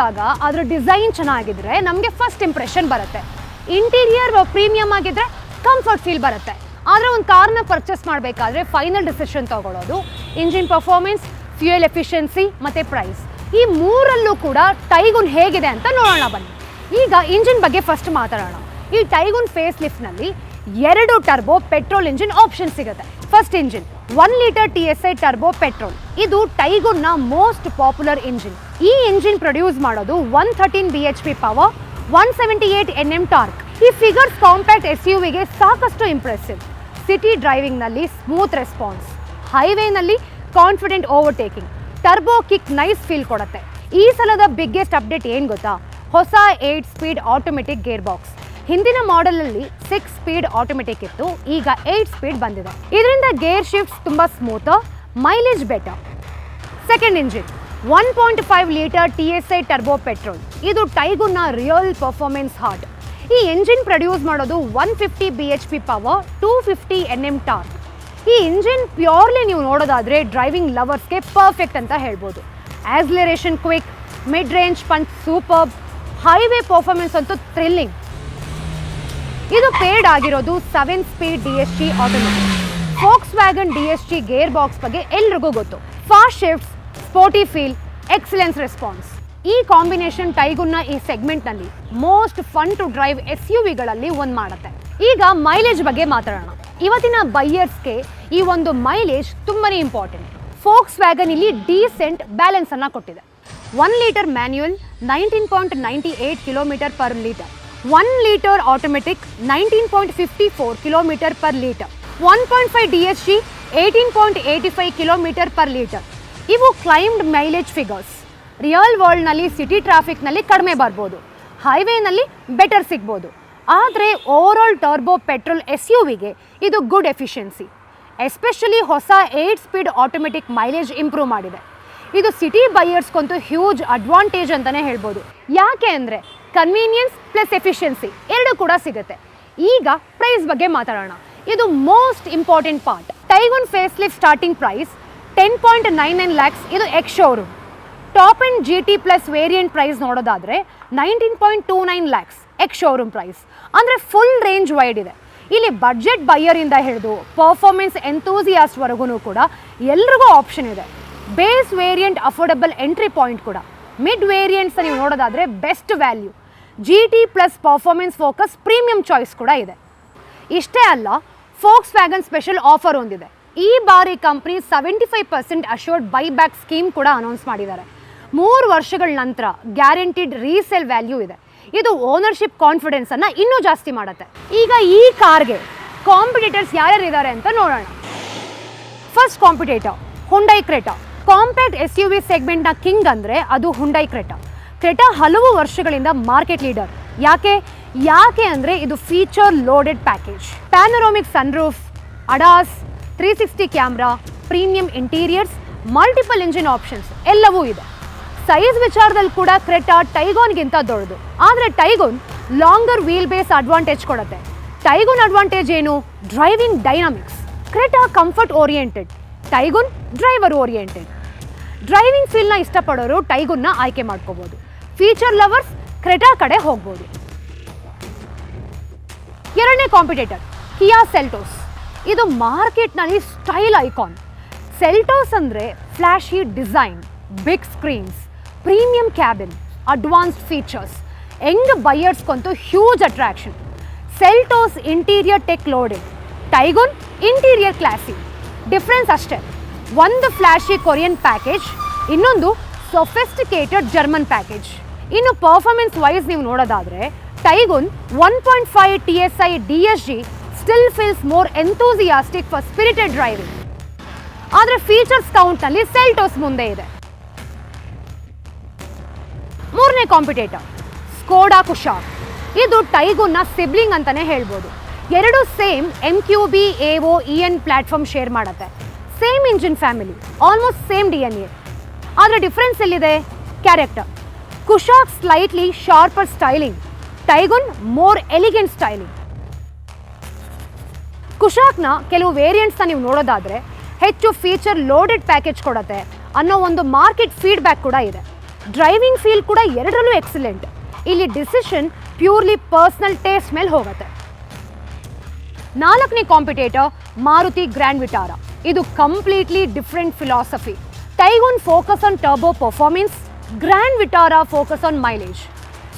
ನೋಡಿದಾಗ ಅದರ ಡಿಸೈನ್ ಚೆನ್ನಾಗಿದ್ರೆ ನಮಗೆ ಫಸ್ಟ್ ಇಂಪ್ರೆಷನ್ ಬರುತ್ತೆ. ಇಂಟೀರಿಯರ್ ಪ್ರೀಮಿಯಮ್ ಆಗಿದ್ರೆ ಕಂಫರ್ಟ್ ಫೀಲ್ ಬರುತ್ತೆ. ಆದರೆ ಒಂದು ಕಾರ್ನ ಪರ್ಚೇಸ್ ಮಾಡಬೇಕಾದ್ರೆ ಫೈನಲ್ ಡಿಸಿಷನ್ ತಗೊಳ್ಳೋದು ಇಂಜಿನ್ ಪರ್ಫಾರ್ಮೆನ್ಸ್, ಫ್ಯೂಯಲ್ ಎಫಿಷಿಯನ್ಸಿ ಮತ್ತು ಪ್ರೈಸ್. ಈ ಮೂರಲ್ಲೂ ಕೂಡ ಟೈಗುನ್ ಹೇಗಿದೆ ಅಂತ ನೋಡೋಣ ಬನ್ನಿ. ಈಗ ಇಂಜಿನ್ ಬಗ್ಗೆ ಫಸ್ಟ್ ಮಾತಾಡೋಣ. ಈ ಟೈಗುನ್ ಫೇಸ್ ಲಿಫ್ಟ್ನಲ್ಲಿ 2 ಟರ್ಬೋ ಪೆಟ್ರೋಲ್ ಇಂಜಿನ್ ಆಪ್ಷನ್ ಸಿಗುತ್ತೆ. First engine 1 litre TSI turbo petrol. ಇದು ಟೈಗುನ್ನ ಮೋಸ್ಟ್ ಪಾಪ್ಯುಲರ್ ಇಂಜಿನ್. ಈ ಇಂಜಿನ್ ಪ್ರೊಡ್ಯೂಸ್ ಮಾಡೋದು 113 bhp ಪವರ್, 178 Nm ಟಾರ್ಕ್. ಈ ಫಿಗರ್ಸ್ ಕಾಂಪ್ಯಾಕ್ಟ್ SUVಗೆ ಸಾಕಷ್ಟು ಇಂಪ್ರೆಸಿವ್. ಸಿಟಿ ಡ್ರೈವಿಂಗ್ನಲ್ಲಿ ಸ್ಮೂತ್ ರೆಸ್ಪಾನ್ಸ್, ಹೈವೇನಲ್ಲಿ confident overtaking, turbo kick nice feel ಕೊಡುತ್ತೆ. ಈ ಸಲದ ಬಿಗ್ಗೆಸ್ಟ್ ಅಪ್ಡೇಟ್ ಏನು ಗೊತ್ತಾ? ಹೊಸ 8 ಸ್ಪೀಡ್ ಆಟೋಮೆಟಿಕ್ ಗೇರ್ ಬಾಕ್ಸ್. ಹಿಂದಿನ ಮಾಡೆಲಲ್ಲಿ 6 ಸ್ಪೀಡ್ ಆಟೋಮೆಟಿಕ್ ಇತ್ತು, ಈಗ 8 ಸ್ಪೀಡ್ ಬಂದಿದೆ. ಇದರಿಂದ ಗೇರ್ ಶಿಫ್ಟ್ಸ್ ತುಂಬ smooth, mileage better. Second engine 1.5 litre TSI turbo petrol. ಇದು ಟೈಗುನ್ನ ರಿಯಲ್ ಪರ್ಫಾರ್ಮೆನ್ಸ್ ಹಾರ್ಟ್. ಈ ಎಂಜಿನ್ ಪ್ರೊಡ್ಯೂಸ್ ಮಾಡೋದು 150 bhp ಪವರ್, 250 Nm ಟಾರ್ಕ್. ಈ ಇಂಜಿನ್ ಪ್ಯೂರ್ಲಿ ನೀವು ನೋಡೋದಾದರೆ ಡ್ರೈವಿಂಗ್ ಲವರ್ಸ್ಗೆ ಪರ್ಫೆಕ್ಟ್ ಅಂತ ಹೇಳ್ಬೋದು. Acceleration quick, mid range punch superb, highway performance ಅಂತೂ ಥ್ರಿಲ್ಲಿಂಗ್. ಇದು ಪೇಡ್ ಆಗಿರೋದು 7 speed DSG automatic. Volkswagen DSG gear box ಬಗ್ಗೆ ಎಲ್ರಿಗೂ ಗೊತ್ತು. Fast shifts, sporty feel, excellence response. ಈ ಕಾಂಬಿನೇಷನ್ ಟೈಗುನ್ನ ಈ ಸೆಗ್ಮೆಂಟ್ನಲ್ಲಿ ಮೋಸ್ಟ್ ಫನ್ ಟು ಡ್ರೈವ್ SUVಗಳಲ್ಲಿ ಒಂದು ಮಾಡುತ್ತೆ. ಈಗ ಮೈಲೇಜ್ ಬಗ್ಗೆ ಮಾತಾಡೋಣ. ಇವತ್ತಿನ ಬೈಯರ್ಸ್ಗೆ ಈ ಒಂದು ಮೈಲೇಜ್ ತುಂಬಾ ಇಂಪಾರ್ಟೆಂಟ್. ಫೋಕ್ಸ್ವ್ಯಾಗನ್ ಇಲ್ಲಿ ಡೀಸೆಂಟ್ ಬ್ಯಾಲೆನ್ಸನ್ನು ಕೊಟ್ಟಿದೆ. 1 litre manual 19.98 kilometre per litre, 1 litre automatic 19.54 kilometre per litre, 1.5 DSG 18.85 kilometre per litre. ಇವು ಕ್ಲೈಮ್ಡ್ ಮೈಲೇಜ್ ಫಿಗರ್ಸ್. ರಿಯಲ್ ವರ್ಲ್ಡ್ನಲ್ಲಿ ಸಿಟಿ ಟ್ರಾಫಿಕ್ನಲ್ಲಿ ಕಡಿಮೆ ಬರ್ಬೋದು, ಹೈವೇನಲ್ಲಿ ಬೆಟರ್ ಸಿಗ್ಬೋದು. ಆದರೆ ಓವರಾಲ್ ಟರ್ಬೋ ಪೆಟ್ರೋಲ್ SUVಗೆ ಇದು ಗುಡ್ ಎಫಿಷಿಯನ್ಸಿ. ಎಸ್ಪೆಷಲಿ ಹೊಸ 8 ಸ್ಪೀಡ್ ಆಟೋಮೆಟಿಕ್ ಮೈಲೇಜ್ ಇಂಪ್ರೂವ್ ಮಾಡಿದೆ. ಇದು ಸಿಟಿ ಬೈಯರ್ಸ್ಗಂತೂ ಹ್ಯೂಜ್ ಅಡ್ವಾಂಟೇಜ್ ಅಂತಲೇ ಹೇಳ್ಬೋದು. ಯಾಕೆ ಅಂದರೆ ಕನ್ವೀನಿಯನ್ಸ್ ಪ್ಲಸ್ ಎಫಿಷಿಯನ್ಸಿ ಎರಡೂ ಕೂಡ ಸಿಗುತ್ತೆ. ಈಗ ಪ್ರೈಸ್ ಬಗ್ಗೆ ಮಾತಾಡೋಣ. ಇದು most important part. Taigun face lift starting price 10.99 lakhs. ಇದು ex showroom. Top end GT plus variant price ನೋಡೋದಾದರೆ 19.29 lakhs ಎಕ್ಸ್ ಶೋರೂಮ್ ಪ್ರೈಸ್. ಅಂದರೆ ಫುಲ್ ರೇಂಜ್ ವೈಡ್ ಇದೆ. ಇಲ್ಲಿ ಬಡ್ಜೆಟ್ ಬೈಯರಿಂದ ಹಿಡಿದು ಪರ್ಫಾರ್ಮೆನ್ಸ್ ಎಂತೂಸಿಯಾಸ್ಟ್ವರೆಗೂ ಕೂಡ ಎಲ್ರಿಗೂ ಆಪ್ಷನ್ ಇದೆ. Base variant affordable entry point ಕೂಡ. ಮಿಡ್ ವೇರಿಯಂಟ್ಸ್ ನೀವು ನೋಡೋದಾದರೆ best value. GT plus performance focus premium choice ಕೂಡ ಇದೆ. ಇಷ್ಟೇ ಅಲ್ಲ, ಫೋಕ್ಸ್ವ್ಯಾಗನ್ ಸ್ಪೆಷಲ್ ಆಫರ್ ಹೊಂದಿದೆ. ಈ ಬಾರಿ ಕಂಪ್ನಿ 75% ಅಶ್ಯೂರ್ಡ್ ಬೈಬ್ಯಾಕ್ ಸ್ಕೀಮ್ ಕೂಡ ಅನೌನ್ಸ್ ಮಾಡಿದ್ದಾರೆ. 3 ವರ್ಷಗಳ ನಂತರ ಗ್ಯಾರಂಟಿಡ್ ರೀಸೇಲ್ ವ್ಯಾಲ್ಯೂ ಇದೆ. ಇದು ಓನರ್ಶಿಪ್ ಕಾನ್ಫಿಡೆನ್ಸನ್ನು ಇನ್ನೂ ಜಾಸ್ತಿ ಮಾಡುತ್ತೆ. ಈಗ ಈ ಕಾರ್ಗೆ ಕಾಂಪಿಟೇಟರ್ಸ್ ಯಾರ್ಯಾರಿದ್ದಾರೆ ಅಂತ ನೋಡೋಣ. First competitor Hyundai Creta. Compact SUV ಸೆಗ್ಮೆಂಟ್ನ ಕಿಂಗ್ ಅಂದರೆ ಅದು ಹುಂಡೈ ಕ್ರೆಟಾ. ಕ್ರೆಟಾ ಹಲವು ವರ್ಷಗಳಿಂದ ಮಾರ್ಕೆಟ್ ಲೀಡರ್. ಯಾಕೆ ಅಂದರೆ ಇದು feature loaded package. Panoramic sunroof, ADAS, 360 camera, premium interiors, multiple engine options ಎಲ್ಲವೂ ಇದೆ. ಸೈಜ್ ವಿಚಾರದಲ್ಲಿ ಕೂಡ ಕ್ರೆಟಾ ಟೈಗೋನ್ಗಿಂತ ದೊಡ್ಡದು. ಆದರೆ Taigun longer wheel base advantage ಕೊಡುತ್ತೆ. ಟೈಗೋನ್ ಅಡ್ವಾಂಟೇಜ್ ಏನು? Driving dynamics. Creta comfort oriented, Taigun driver oriented. Driving ಫೀಲ್ನ ಇಷ್ಟಪಡೋರು ಟೈಗೋನ್ನ ಆಯ್ಕೆ ಮಾಡ್ಕೋಬೋದು. ಫೀಚರ್ ಲವರ್ಸ್ ಕ್ರೆಟಾ ಕಡೆ ಹೋಗ್ಬೋದು. ಎರಡನೇ ಕಾಂಪಿಟೇಟರ್ ಕಿಯಾ ಸೆಲ್ಟೋಸ್. ಇದು ಮಾರ್ಕೆಟ್ನಲ್ಲಿ ಸ್ಟೈಲ್ ಐಕಾನ್. ಸೆಲ್ಟೋಸ್ ಅಂದರೆ flashy design, big screens, premium cabin, advanced features. Young ಬೈಯರ್ಸ್ಗಂತೂ huge attraction. Seltos interior tech loaded, Taigun interior classy. Difference ಅಷ್ಟೇ, ಒಂದು ಫ್ಲ್ಯಾಶಿ ಕೊರಿಯನ್ ಪ್ಯಾಕೇಜ್, ಇನ್ನೊಂದು ಸೊಫಿಸ್ಟಿಕೇಟೆಡ್ ಜರ್ಮನ್ ಪ್ಯಾಕೇಜ್. ಇನ್ನು ಪರ್ಫಾರ್ಮೆನ್ಸ್ ವೈಸ್ ನೀವು ನೋಡೋದಾದರೆ Taigun 1.5 TSI DSG still feels more enthusiastic for spirited driving. ಆದರೆ features ಕೌಂಟ್ನಲ್ಲಿ Seltos ಮುಂದೆ ಇದೆ. ಮೂರನೇ ಕಾಂಪಿಟೇಟರ್ ಸ್ಕೋಡಾ ಕುಶಾಕ್. ಇದು ಟೈಗೋನ್ನ ಸಿಬ್ಲಿಂಗ್ ಅಂತಲೇ ಹೇಳ್ಬೋದು. ಎರಡು same MQB AO EN platform share ಮಾಡುತ್ತೆ. Same engine family, almost same DNA. ಆದರೆ ಡಿಫ್ರೆನ್ಸ್ ಎಲ್ಲಿದೆ? Character. Kushaq slightly sharper styling, Taigun more elegant styling. ಕುಶಾಕ್ನ ಕೆಲವು ವೇರಿಯಂಟ್ಸ್ನ ನೀವು ನೋಡೋದಾದರೆ ಹೆಚ್ಚು ಫೀಚರ್ ಲೋಡೆಡ್ ಪ್ಯಾಕೇಜ್ ಕೊಡುತ್ತೆ ಅನ್ನೋ ಒಂದು ಮಾರ್ಕೆಟ್ ಫೀಡ್ಬ್ಯಾಕ್ ಕೂಡ ಇದೆ. ಡ್ರೈವಿಂಗ್ ಫೀಲ್ ಕೂಡ ಎರಡರಲ್ಲೂ ಎಕ್ಸಲೆಂಟ್. ಇಲ್ಲಿ ಡಿಸಿಷನ್ ಪ್ಯೂರ್ಲಿ ಪರ್ಸನಲ್ ಟೇಸ್ಟ್ ಮೇಲೆ ಹೋಗುತ್ತೆ. 4ನೇ ಕಾಂಪಿಟೇಟರ್ ಮಾರುತಿ ಗ್ರ್ಯಾಂಡ್ ವಿಟಾರಾ. ಇದು completely different philosophy. Taigun focus on turbo performance, Grand Vitara focus on mileage.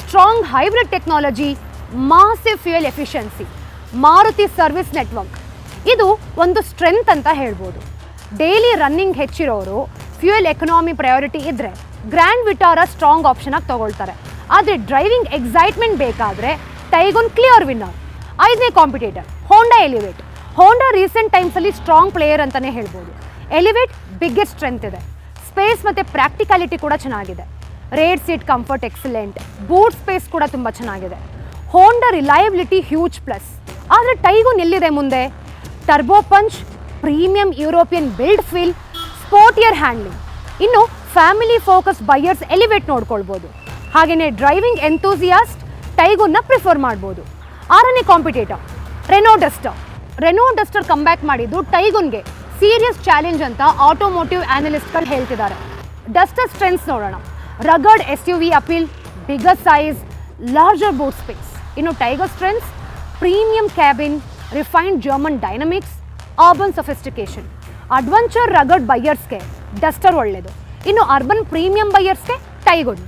Strong hybrid technology, massive fuel efficiency, Maruti service network. ಇದು ಒಂದು strength ಅಂತ ಹೇಳ್ಬೋದು. ಡೈಲಿ ರನ್ನಿಂಗ್ ಹೆಚ್ಚಿರೋರು fuel economy priority ಇದ್ದರೆ ಗ್ರ್ಯಾಂಡ್ ವಿಟಾರಾ ಸ್ಟ್ರಾಂಗ್ ಆಪ್ಷನ್ ಆಗಿ ತಗೊಳ್ತಾರೆ. ಆದರೆ driving excitement ಬೇಕಾದರೆ ಟೈಗೋನ್ ಕ್ಲಿಯರ್ ವಿನ್ನರ್. 5ನೇ competitor Honda Elevate. Honda recent ಟೈಮ್ಸಲ್ಲಿ ಸ್ಟ್ರಾಂಗ್ ಪ್ಲೇಯರ್ ಅಂತಲೇ ಹೇಳ್ಬೋದು. ಎಲಿವೇಟ್ ಬಿಗ್ಗೆಸ್ಟ್ ಸ್ಟ್ರೆಂತ್ ಇದೆ. ಸ್ಪೇಸ್ ಮತ್ತು ಪ್ರಾಕ್ಟಿಕಾಲಿಟಿ ಕೂಡ ಚೆನ್ನಾಗಿದೆ. Rear seat comfort excellent, boot space ಕೂಡ ತುಂಬ ಚೆನ್ನಾಗಿದೆ. Honda reliability huge plus. ಆದರೆ ಟೈಗೋನ್ ಎಲ್ಲಿದೆ ಮುಂದೆ? Turbo punch, premium European build feel, sportier handling. ಇನ್ನು ಫ್ಯಾಮಿಲಿ ಫೋಕಸ್ ಬೈಯರ್ಸ್ ಎಲಿವೇಟ್ ನೋಡ್ಕೊಳ್ಬೋದು. ಹಾಗೆಯೇ ಡ್ರೈವಿಂಗ್ ಎಂತೂಸಿಯಾಸ್ಟ್ ಟೈಗೋನ್ನ ಪ್ರಿಫರ್ ಮಾಡ್ಬೋದು. 6ನೇ competitor Renault Duster. Renault Duster comeback ಮಾಡಿದ್ದು ಟೈಗೋನ್ಗೆ ಸೀರಿಯಸ್ ಚಾಲೆಂಜ್ ಅಂತ ಆಟೋಮೋಟಿವ್ ಆ್ಯನಲಿಸ್ಟ್ಗಳು ಹೇಳ್ತಿದ್ದಾರೆ. ಡಸ್ಟರ್ ಸ್ಟ್ರೆಂತ್ಸ್ ನೋಡೋಣ. Rugged SUV appeal, bigger size, larger boot space. ಇನ್ನು tiger strengths premium cabin, refined German dynamics, urban sophistication. Adventure rugged ಬೈಯರ್ಸ್ಗೆ ಡಸ್ಟರ್ ಒಳ್ಳೆಯದು. ಇನ್ನು ಅರ್ಬನ್ ಪ್ರೀಮಿಯಂ ಬೈಯರ್ಸ್ಗೆ ಟೈಗೋನ್.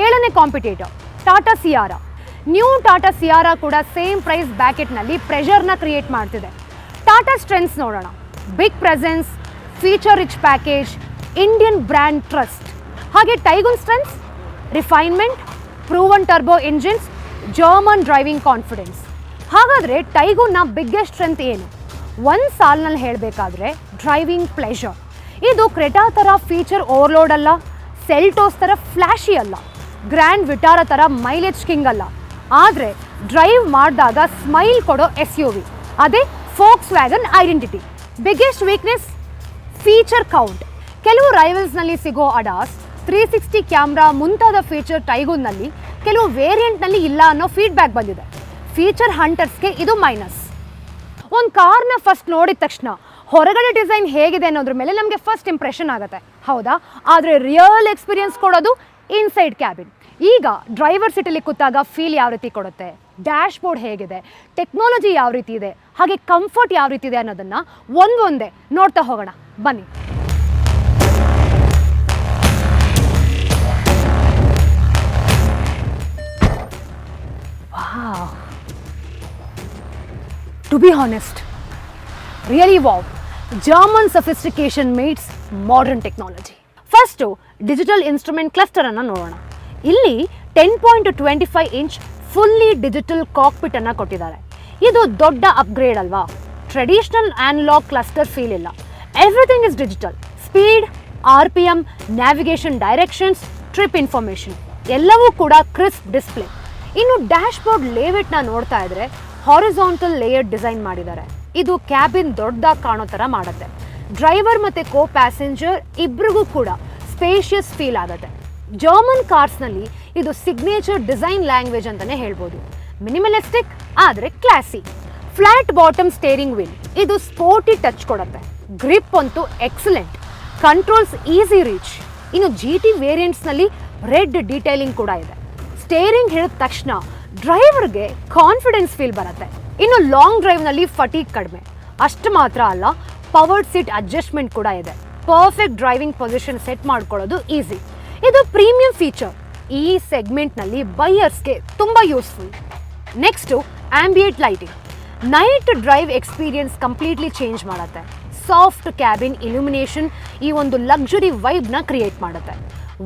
7ನೇ competitor Tata Sierra. New Tata Sierra ಕೂಡ ಸೇಮ್ ಪ್ರೈಸ್ ಬ್ಯಾಕೆಟ್ನಲ್ಲಿ ಪ್ರೆಷರ್ನ ಕ್ರಿಯೇಟ್ ಮಾಡ್ತಿದೆ. ಟಾಟಾ ಸ್ಟ್ರೆಂತ್ಸ್ ನೋಡೋಣ. Big presence, feature rich package, Indian brand trust. ಹಾಗೆ Taigun strengths refinement, proven turbo engines, German driving confidence. ಹಾಗಾದರೆ ಟೈಗೋನ್ನ ಬಿಗ್ಗೆಸ್ಟ್ ಸ್ಟ್ರೆಂತ್ ಏನು? ಒಂದು ಸಾಲಿನಲ್ಲಿ ಹೇಳಬೇಕಾದ್ರೆ ಡ್ರೈವಿಂಗ್ ಪ್ಲೆಷರ್. ಇದು ಕ್ರೆಟಾ ಥರ ಫೀಚರ್ ಓವರ್ಲೋಡ್ ಅಲ್ಲ, ಸೆಲ್ಟೋಸ್ ಥರ ಫ್ಲ್ಯಾಶಿ ಅಲ್ಲ, ಗ್ರ್ಯಾಂಡ್ ವಿಟಾರಾ ಥರ ಮೈಲೇಜ್ ಕಿಂಗ್ ಅಲ್ಲ. ಆದರೆ ಡ್ರೈವ್ ಮಾಡಿದಾಗ ಸ್ಮೈಲ್ ಕೊಡೋ SUV. ಅದೇ forks wagon identity. Biggest weakness feature count. ಕೆಲವು ರೈವಲ್ಸ್ನಲ್ಲಿ ಸಿಗೋ ಅಡಾಸ್, 360 ಕ್ಯಾಮ್ರಾ ಮುಂತಾದ ಫೀಚರ್ ಟೈಗೋನ್ನಲ್ಲಿ ಕೆಲವು ವೇರಿಯಂಟ್ನಲ್ಲಿ ಇಲ್ಲ ಅನ್ನೋ ಫೀಡ್ಬ್ಯಾಕ್ ಬಂದಿದೆ. ಫೀಚರ್ ಹಂಟರ್ಸ್ಗೆ ಇದು ಮೈನಸ್. ಒಂದು ಕಾರ್ನ ಫಸ್ಟ್ ನೋಡಿದ ತಕ್ಷಣ ಹೊರಗಡೆ ಡಿಸೈನ್ ಹೇಗಿದೆ ಅನ್ನೋದ್ರ ಮೇಲೆ ನಮಗೆ ಫಸ್ಟ್ ಇಂಪ್ರೆಷನ್ ಆಗುತ್ತೆ, ಹೌದಾ? ಆದರೆ ರಿಯಲ್ ಎಕ್ಸ್ಪೀರಿಯನ್ಸ್ ಕೊಡೋದು ಇನ್ಸೈಡ್ ಕ್ಯಾಬಿನ್. ಈಗ ಡ್ರೈವರ್ ಸೀಟಲ್ಲಿ ಕೂತಾಗ ಫೀಲ್ ಯಾವ ರೀತಿ ಕೊಡುತ್ತೆ, ಡ್ಯಾಶ್ ಬೋರ್ಡ್ ಹೇಗಿದೆ, ಟೆಕ್ನಾಲಜಿ ಯಾವ ರೀತಿ ಇದೆ, ಹಾಗೆ ಕಂಫರ್ಟ್ ಯಾವ ರೀತಿ ಇದೆ ಅನ್ನೋದನ್ನು ಒಂದೊಂದೇ ನೋಡ್ತಾ ಹೋಗೋಣ ಬನ್ನಿ. To be honest, really wow. German sophistication meets modern technology. First digital instrument ಕ್ಲಸ್ಟರನ್ನು ನೋಡೋಣ. ಇಲ್ಲಿ 10.25 ಇಂಚ್ ಫುಲ್ಲಿ ಡಿಜಿಟಲ್ ಕಾಕ್ಪಿಟ್ ಅನ್ನು ಕೊಟ್ಟಿದ್ದಾರೆ. ಇದು ದೊಡ್ಡ ಅಪ್ಗ್ರೇಡ್ ಅಲ್ವಾ? ಟ್ರೆಡಿಷನಲ್ ಆ್ಯನಲಾಗ್ ಕ್ಲಸ್ಟರ್ ಫೀಲ್ ಇಲ್ಲ. Everything is digital. Speed, RPM, navigation directions, trip information ಎಲ್ಲವೂ ಕೂಡ ಕ್ರಿಸ್ಪ್ ಡಿಸ್ಪ್ಲೇ. ಇನ್ನು ಡ್ಯಾಶ್ ಬೋರ್ಡ್ ಲೇಔಟ್ನ ನೋಡ್ತಾ ಇದ್ರೆ ಹಾರಿಜಾಂಟಲ್ ಲೇಯರ್ ಡಿಸೈನ್ ಮಾಡಿದ್ದಾರೆ. ಇದು ಕ್ಯಾಬಿನ್ ದೊಡ್ಡದಾಗಿ ಕಾಣೋ ಥರ ಮಾಡುತ್ತೆ. ಡ್ರೈವರ್ ಮತ್ತು ಕೋ ಪ್ಯಾಸೆಂಜರ್ ಇಬ್ಬರಿಗೂ ಕೂಡ ಸ್ಪೇಷಿಯಸ್ ಫೀಲ್ ಆಗುತ್ತೆ. ಜರ್ಮನ್ ಕಾರ್ಸ್ನಲ್ಲಿ ಇದು ಸಿಗ್ನೇಚರ್ ಡಿಸೈನ್ ಲ್ಯಾಂಗ್ವೇಜ್ ಅಂತಲೇ ಹೇಳ್ಬೋದು. ಮಿನಿಮಲಿಸ್ಟಿಕ್ ಆದರೆ classy. Flat bottom steering wheel, ಇದು ಸ್ಪೋರ್ಟಿ ಟಚ್ ಕೊಡುತ್ತೆ. ಗ್ರಿಪ್ ಅಂತೂ ಎಕ್ಸಲೆಂಟ್. Controls easy reach. ಇನ್ನು GT ವೇರಿಯಂಟ್ಸ್ನಲ್ಲಿ ರೆಡ್ ಡೀಟೈಲಿಂಗ್ ಕೂಡ ಇದೆ. ಸ್ಟೇರಿಂಗ್ ಹಿಡಿದ ತಕ್ಷಣ ಡ್ರೈವರ್ಗೆ ಕಾನ್ಫಿಡೆನ್ಸ್ ಫೀಲ್ ಬರುತ್ತೆ. ಇನ್ನು ಲಾಂಗ್ ಡ್ರೈವ್ನಲ್ಲಿ ಫಟೀಗ್ ಕಡಿಮೆ. ಅಷ್ಟು ಮಾತ್ರ ಅಲ್ಲ, ಪವರ್ಡ್ ಸೀಟ್ ಅಡ್ಜಸ್ಟ್ಮೆಂಟ್ ಕೂಡ ಇದೆ. ಪರ್ಫೆಕ್ಟ್ ಡ್ರೈವಿಂಗ್ ಪೊಸಿಷನ್ ಸೆಟ್ ಮಾಡ್ಕೊಳ್ಳೋದು ಈಸಿ. ಇದು ಪ್ರೀಮಿಯಂ ಫೀಚರ್. ಈ ಸೆಗ್ಮೆಂಟ್ನಲ್ಲಿ ಬೈಯರ್ಸ್ಗೆ ತುಂಬ useful. Next ambient lighting. Night drive experience completely change ಮಾಡುತ್ತೆ. ಸಾಫ್ಟ್ ಕ್ಯಾಬಿನ್ ಇಲ್ಯುಮಿನೇಷನ್ ಈ ಒಂದು ಲಕ್ಸುರಿ ವೈಬ್ನ ಕ್ರಿಯೇಟ್ ಮಾಡುತ್ತೆ.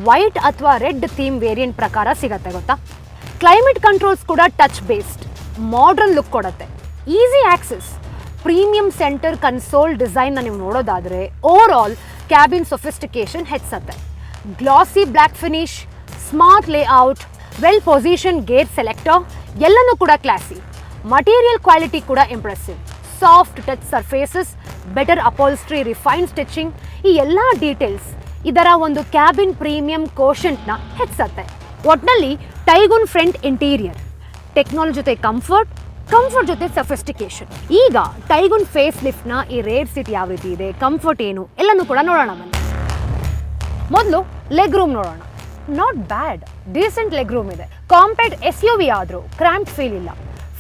ವೈಟ್ ಅಥವಾ ರೆಡ್ ಥೀಮ್ ವೇರಿಯಂಟ್ ಪ್ರಕಾರ ಸಿಗತ್ತೆ ಗೊತ್ತಾ? ಕ್ಲೈಮೇಟ್ ಕಂಟ್ರೋಲ್ಸ್ ಕೂಡ ಟಚ್ ಬೇಸ್ಡ್, ಮಾಡರ್ನ್ ಲುಕ್ ಕೊಡುತ್ತೆ. Easy access. Premium centre console ಡಿಸೈನ್ನ ನೀವು ನೋಡೋದಾದರೆ ಓವರ್ ಆಲ್ ಕ್ಯಾಬಿನ್ ಸೊಫಿಸ್ಟಿಕೇಶನ್ ಹೆಚ್ಚುತ್ತೆ. Glossy black finish, smart layout, well position gear selector ಎಲ್ಲನೂ ಕೂಡ ಕ್ಲಾಸಿ. ಮಟೀರಿಯಲ್ ಕ್ವಾಲಿಟಿ ಕೂಡ impressive. Soft touch surfaces, better upholstery, refine stitching ಈ ಎಲ್ಲ ಡೀಟೇಲ್ಸ್ ಇದರ ಒಂದು ಕ್ಯಾಬಿನ್ ಪ್ರೀಮಿಯಂ ಕೋಶಂಟ್ನ ಹೆಚ್ಚುತ್ತೆ. ಒಟ್ಟಿನಲ್ಲಿ ಟೈಗೋನ್ ಫ್ರಂಟ್ ಇಂಟೀರಿಯರ್, ಟೆಕ್ನಾಲಜಿ ಜೊತೆ ಕಂಫರ್ಟ್, ಕಂಫರ್ಟ್ ಜೊತೆ ಸಫಿಸ್ಟಿಕೇಶನ್. ಈಗ ಟೈಗೋನ್ ಫೇಸ್ ಲಿಫ್ಟ್ನ ಈ ರೇರ್ ಸೀಟ್ ಯಾವ ರೀತಿ ಇದೆ, ಕಂಫರ್ಟ್ ಏನು ಎಲ್ಲನೂ ಕೂಡ ನೋಡೋಣ ಬನ್ನಿ. ಮೊದಲು ಲೆಗ್ ರೂಮ್ ನೋಡೋಣ. Not bad, decent leg room ಇದೆ. ಕಾಂಪ್ಯಾಕ್ಟ್ SUV ಆದರೂ ಕ್ರ್ಯಾಂಪ್ ಫೀಲ್ ಇಲ್ಲ.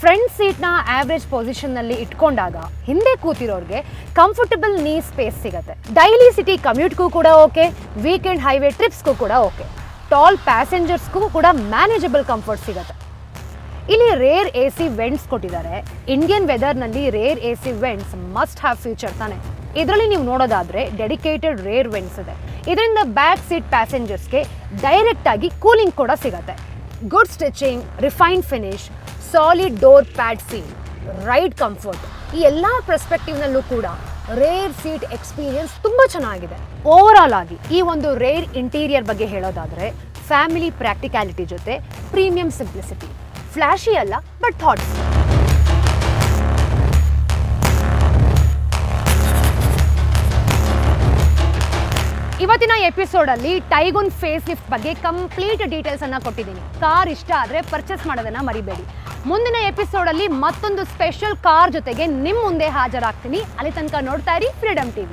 ಫ್ರಂಟ್ ಸೀಟ್ನ ಆವ್ರೇಜ್ ಪೊಸಿಷನ್ನಲ್ಲಿ ಇಟ್ಕೊಂಡಾಗ ಹಿಂದೆ ಕೂತಿರೋರಿಗೆ ಕಂಫರ್ಟಬಲ್ ನೀ ಸ್ಪೇಸ್ ಸಿಗುತ್ತೆ. ಡೈಲಿ ಸಿಟಿ ಕಮ್ಯೂಟ್ಗೂ ಕೂಡ ಓಕೆ, ವೀಕೆಂಡ್ ಹೈವೇ ಟ್ರಿಪ್ಸ್ಗೂ ಕೂಡ ಓಕೆ. ಟಾಲ್ ಪ್ಯಾಸೆಂಜರ್ಸ್ಗೂ ಕೂಡ ಮ್ಯಾನೇಜಬಲ್ ಕಂಫರ್ಟ್ ಸಿಗುತ್ತೆ. ಇಲ್ಲಿ ರೇರ್ AC ವೆಂಟ್ಸ್ ಕೊಟ್ಟಿದ್ದಾರೆ. ಇಂಡಿಯನ್ ವೆದರ್ನಲ್ಲಿ rear AC vents must have feature ತಾನೆ. ಇದರಲ್ಲಿ ನೀವು ನೋಡೋದಾದ್ರೆ ಡೆಡಿಕೇಟೆಡ್ ರೇರ್ ವೆಂಟ್ಸ್ ಇದೆ. ಇದರಿಂದ ಬ್ಯಾಕ್ ಸೀಟ್ ಪ್ಯಾಸೆಂಜರ್ಸ್ಗೆ ಡೈರೆಕ್ಟ್ ಆಗಿ ಕೂಲಿಂಗ್ ಕೂಡ ಸಿಗುತ್ತೆ. Good stitching, refine finish, solid door pad feel, ride comfort, ಈ ಎಲ್ಲ ಪರ್ಸ್ಪೆಕ್ಟಿವ್ನಲ್ಲೂ ಕೂಡ ರೇರ್ ಸೀಟ್ ಎಕ್ಸ್ಪೀರಿಯನ್ಸ್ ತುಂಬ ಚೆನ್ನಾಗಿದೆ. ಓವರ್ ಆಲ್ ಆಗಿ ಈ ಒಂದು ರೇರ್ ಇಂಟೀರಿಯರ್ ಬಗ್ಗೆ ಹೇಳೋದಾದರೆ ಫ್ಯಾಮಿಲಿ ಪ್ರಾಕ್ಟಿಕ್ಯಾಲಿಟಿ ಜೊತೆ ಪ್ರೀಮಿಯಂ ಸಿಂಪ್ಲಿಸಿಟಿ, ಫ್ಲಾಶಿ ಅಲ್ಲ ಬಟ್ ಥಾಟ್ಸ್. ಇವತ್ತಿನ ಎಪಿಸೋಡಲ್ಲಿ ಟೈಗುನ್ ಫೇಸ್ ಲಿಫ್ಟ್ ಬಗ್ಗೆ ಕಂಪ್ಲೀಟ್ ಡೀಟೇಲ್ಸ್ ಅನ್ನ ಕೊಟ್ಟಿದ್ದೀನಿ. ಕಾರ್ ಇಷ್ಟ ಆದರೆ ಪರ್ಚೇಸ್ ಮಾಡೋದನ್ನ ಮರಿಬೇಡಿ. ಮುಂದಿನ ಎಪಿಸೋಡಲ್ಲಿ ಮತ್ತೊಂದು ಸ್ಪೆಷಲ್ ಕಾರ್ ಜೊತೆಗೆ ನಿಮ್ಮ ಮುಂದೆ ಹಾಜರಾಗ್ತೀನಿ. ಅಲ್ಲಿ ತನಕ ನೋಡ್ತಾ ಇರಿ ಫ್ರೀಡಮ್ TV.